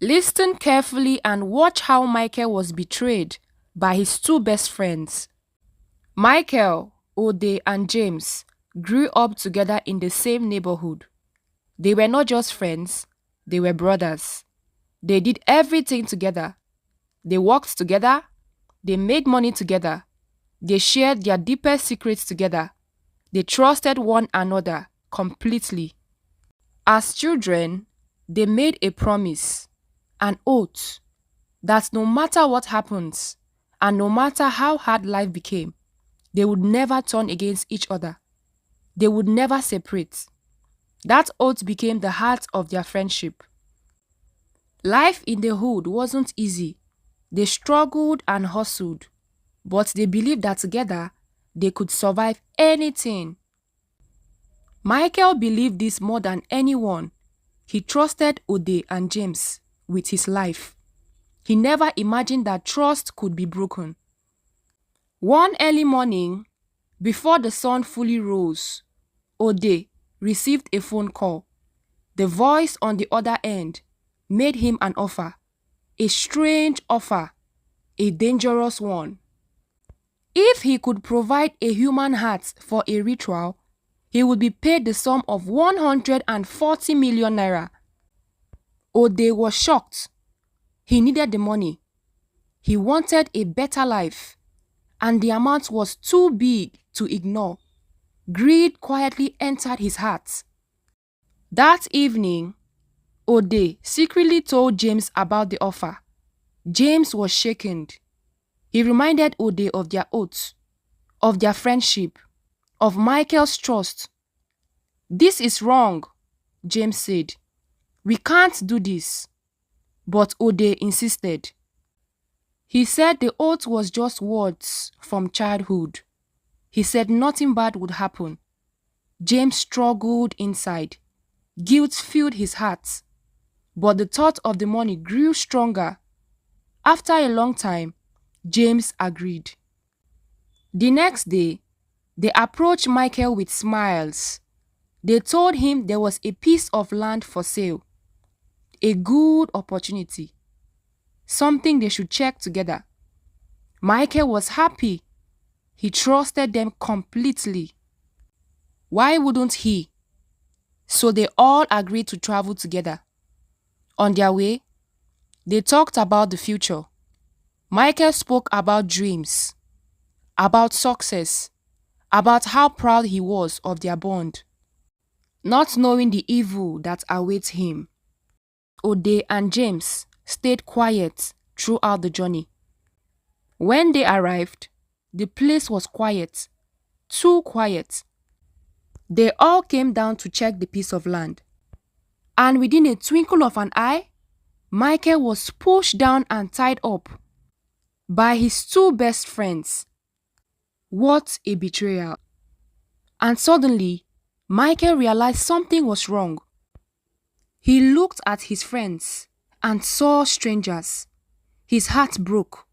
Listen carefully and watch how Michael was betrayed by his two best friends. Michael, Ode, and James grew up together in the same neighborhood. They were not just friends, they were brothers. They did everything together. They worked together, they made money together, they shared their deepest secrets together. They trusted one another completely. As children, they made a promise, an oath, that no matter what happens and no matter how hard life became, they would never turn against each other. They would never separate. That oath became the heart of their friendship. Life in the hood wasn't easy. They struggled and hustled, but they believed that together they could survive anything. Michael believed this more than anyone. He trusted Ode and James with his life. He never imagined that trust could be broken. One early morning, before the sun fully rose, Ode received a phone call. The voice on the other end made him an offer, a strange offer, a dangerous one. If he could provide a human heart for a ritual, he would be paid the sum of 140 million naira. Ode was shocked. He needed the money. He wanted a better life, and the amount was too big to ignore. Greed quietly entered his heart. That evening, Ode secretly told James about the offer. James was shaken. He reminded Ode of their oath, of their friendship, of Michael's trust. "This is wrong," James said. "We can't do this." But Ode insisted. He said the oath was just words from childhood. He said nothing bad would happen. James struggled inside. Guilt filled his heart. But the thought of the money grew stronger. After a long time, James agreed. The next day, they approached Michael with smiles. They told him there was a piece of land for sale, a good opportunity, something they should check together. Michael was happy. He trusted them completely. Why wouldn't he? So they all agreed to travel together. On their way, they talked about the future. Michael spoke about dreams, about success, about how proud he was of their bond, not knowing the evil that awaits him. Ode and James stayed quiet throughout the journey. When they arrived, the place was quiet, too quiet. They all came down to check the piece of land. And within a twinkle of an eye, Michael was pushed down and tied up by his two best friends. What a betrayal. And suddenly, Michael realized something was wrong. He looked at his friends and saw strangers. His heart broke.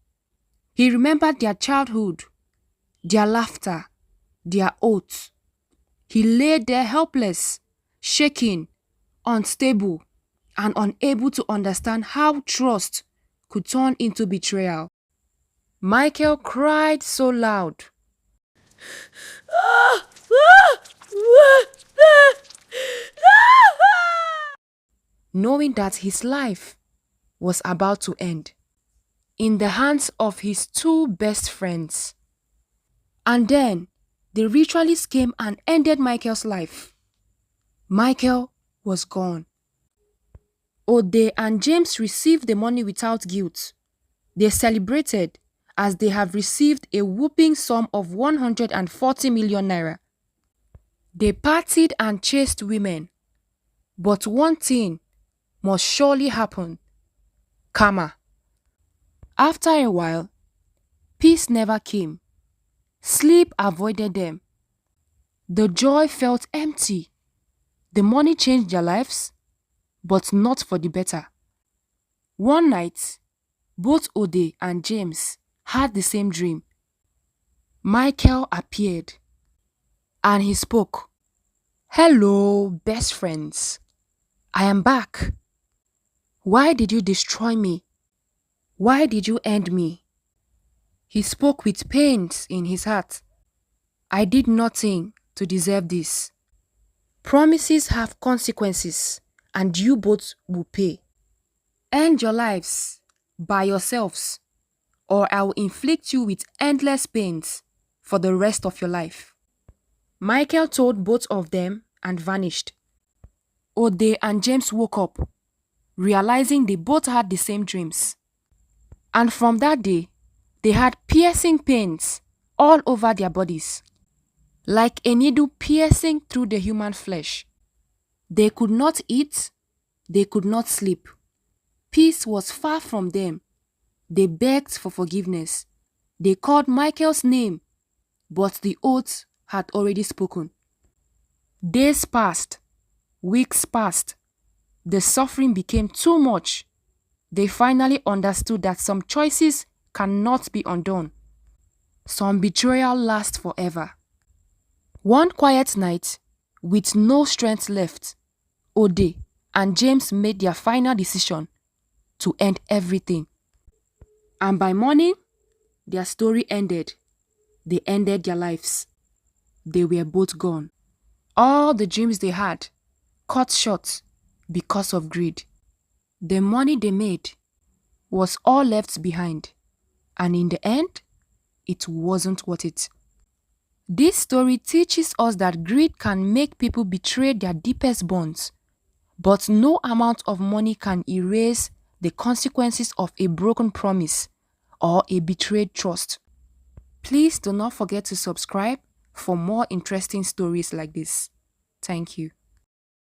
He remembered their childhood, their laughter, their oaths. He lay there helpless, shaking, unstable, and unable to understand how trust could turn into betrayal. Michael cried so loud, knowing that his life was about to end in the hands of his two best friends. And then the ritualists came and ended Michael's life. Michael was gone. Ode and James received the money without guilt. They celebrated as they have received a whopping sum of 140 million naira. They partied and chased women. But one thing must surely happen: karma. After a while, peace never came. Sleep avoided them. The joy felt empty. The money changed their lives, but not for the better. One night, both Ode and James had the same dream. Michael appeared, and he spoke. "Hello, best friends. I am back. Why did you destroy me? Why did you end me? He spoke with pains in his heart. I did nothing to deserve this. Promises have consequences, and you both will pay. End your lives by yourselves, or I will inflict you with endless pains for the rest of your life. Michael told both of them and vanished. Ode and James woke up, realizing they both had the same dreams. And from that day, they had piercing pains all over their bodies, like a needle piercing through the human flesh. They could not eat, they could not sleep. Peace was far from them. They begged for forgiveness. They called Michael's name, but the oath had already spoken. Days passed, weeks passed. The suffering became too much. They finally understood that some choices cannot be undone. Some betrayal lasts forever. One quiet night, with no strength left, Ode and James made their final decision to end everything. And by morning, their story ended. They ended their lives. They were both gone. All the dreams they had cut short because of greed. The money they made was all left behind, and in the end, it wasn't worth it. This story teaches us that greed can make people betray their deepest bonds, but no amount of money can erase the consequences of a broken promise or a betrayed trust. Please do not forget to subscribe for more interesting stories like this. Thank you.